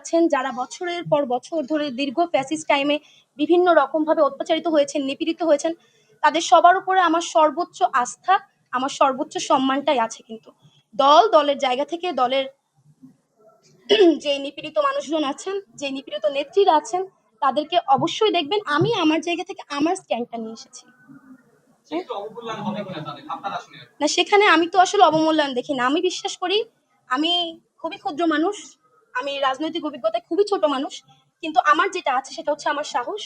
আছেন যারা বছরের পর বছর ধরে দীর্ঘ ফ্যাসিস্ট টাইমে বিভিন্ন রকমভাবে অত্যাচারিত হয়েছেন, নিপীড়িত হয়েছেন, তাদের সবার উপরে আমার সর্বোচ্চ আস্থা, আমার সর্বোচ্চ সম্মানটাই আছে। কিন্তু দলের জায়গা থেকে দলের যে নিপীড়িত মানুষজন আছেন, যে নিপীড়িত নেত্রীরা আছেন, তাদেরকে অবশ্যই দেখবেন আমি আমার জায়গা থেকে আমার স্ট্যান্ডটা নিয়ে এসেছি। না, সেখানে আমি তো আসলে অবমূল্যায়ন দেখি না। আমি বিশ্বাস করি আমি খুবই ক্ষুদ্র মানুষ, আমি রাজনৈতিক অভিজ্ঞতায় খুবই ছোট মানুষ, কিন্তু আমার যেটা আছে সেটা হচ্ছে আমার সাহস,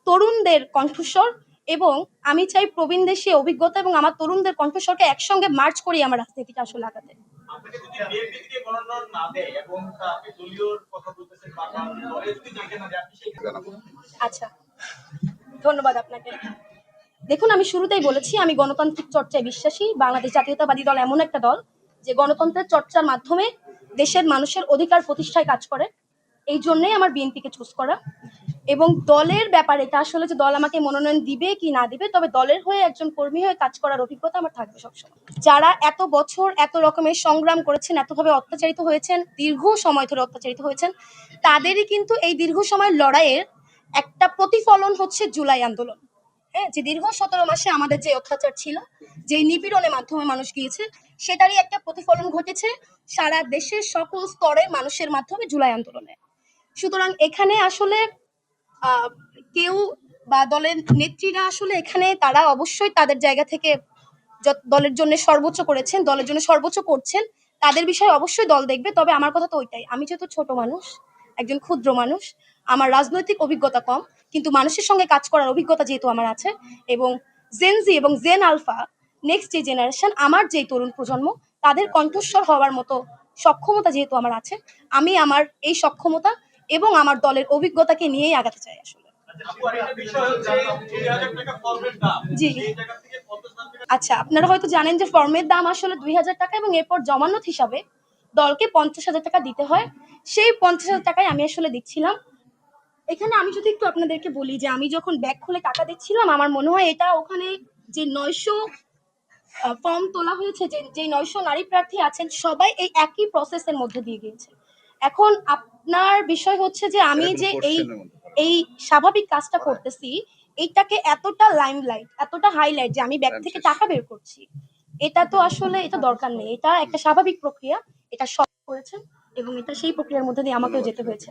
তরুণদের কণ্ঠস্বর, এবং আমি চাই প্রবীণদের সেই অভিজ্ঞতা এবং আমার তরুণদের কণ্ঠস্বরকে একসঙ্গে মার্চ করি আমার রাজনীতিটা আসলে আগাতে। আচ্ছা, ধন্যবাদ আপনাকে। দেখুন, আমি শুরুতেই বলেছি আমি গণতান্ত্রিক চর্চায় বিশ্বাসী। বাংলাদেশ জাতীয়তাবাদী দল এমন একটা দল যে গণতন্ত্রের চর্চার মাধ্যমে দেশের মানুষের অধিকার প্রতিষ্ঠায় কাজ করে। এই জন্যই আমার বিএনপিকে চুজ করা। এবং দলের ব্যাপারে এটা আসলে যে দল আমাকে মনোনয়ন দিবে কি না দিবে, তবে দলের হয়ে একজন কর্মী হয়ে কাজ করার অভিজ্ঞতা আমার থাকবে সবসময়। যারা এত বছর এত রকমের সংগ্রাম করেছেন, এতভাবে অত্যাচারিত হয়েছেন, দীর্ঘ সময় ধরে অত্যাচারিত হয়েছেন, তাদেরই কিন্তু এই দীর্ঘ সময়ের লড়াইয়ের একটা প্রতিফলন হচ্ছে জুলাই আন্দোলন। হ্যাঁ, যে দীর্ঘ 17 মাসে আমাদের যে অত্যাচার ছিল, যে নিপীড়নের মাধ্যমে মানুষ গিয়েছে, সেটারই একটা প্রতিফলন ঘটেছে সারা দেশের সকল স্তরের মানুষের মাধ্যমে জুলাই আন্দোলনে। সুতরাং এখানে আসলে কেউ বা দলের নেত্রীরা আসলে এখানে তারা অবশ্যই তাদের জায়গা থেকে দলের জন্য সর্বোচ্চ করেছেন, দলের জন্য সর্বোচ্চ করছেন, তাদের বিষয়ে অবশ্যই দল দেখবে। তবে আমার কথা তো ওইটাই, আমি যেহেতু ছোট মানুষ, একজন ক্ষুদ্র মানুষ, আমার রাজনৈতিক অভিজ্ঞতা কম, কিন্তু মানুষের সঙ্গে কাজ করার অভিজ্ঞতা যেহেতু আমার আছে, এবং জেনজি এবং জেন আলফা নেক্সট যে জেনারেশন, আমার যেই তরুণ প্রজন্ম, তাদের কণ্ঠস্বর হওয়ার মতো সক্ষমতা যেহেতু আমার আছে, আমি আমার এই সক্ষমতা এবং আমার দলের অভিজ্ঞতাকে নিয়েই আগাতে চাই আসলে। জি, আচ্ছা, আপনারা হয়তো জানেন যে ফর্মের দাম আসলে 2000 টাকা, এবং এরপর জমানত হিসাবে দলকে 50,000 টাকা দিতে হয়। সেই 50,000 টাকায় আমি আসলে দিচ্ছিলাম। এখানে আমি যদি একটু আপনাদেরকে বলি যে আমি যখন ব্যাগ খুলে টাকা দিচ্ছিলাম, আমার মনে হয় এটা ওখানে যে 900 ফর্ম তোলা হয়েছে, যে 900 নারী প্রার্থী আছেন, সবাই এই একই প্রসেসের মধ্যে দিয়ে গিয়েছে। এখন আপনার বিষয় হচ্ছে যে আমি যে এই স্বাভাবিক কাজটা করতেছি, এইটাকে এতটা লাইমলাইট, এতটা হাইলাইট যে আমি ব্যাগ থেকে টাকা বের করছি, এটা তো আসলে এটা দরকার নেই। এটা একটা স্বাভাবিক প্রক্রিয়া, এটা সব করেছেন, এবং এটা সেই প্রক্রিয়ার মধ্যে দিয়ে আমাকেও যেতে হয়েছে।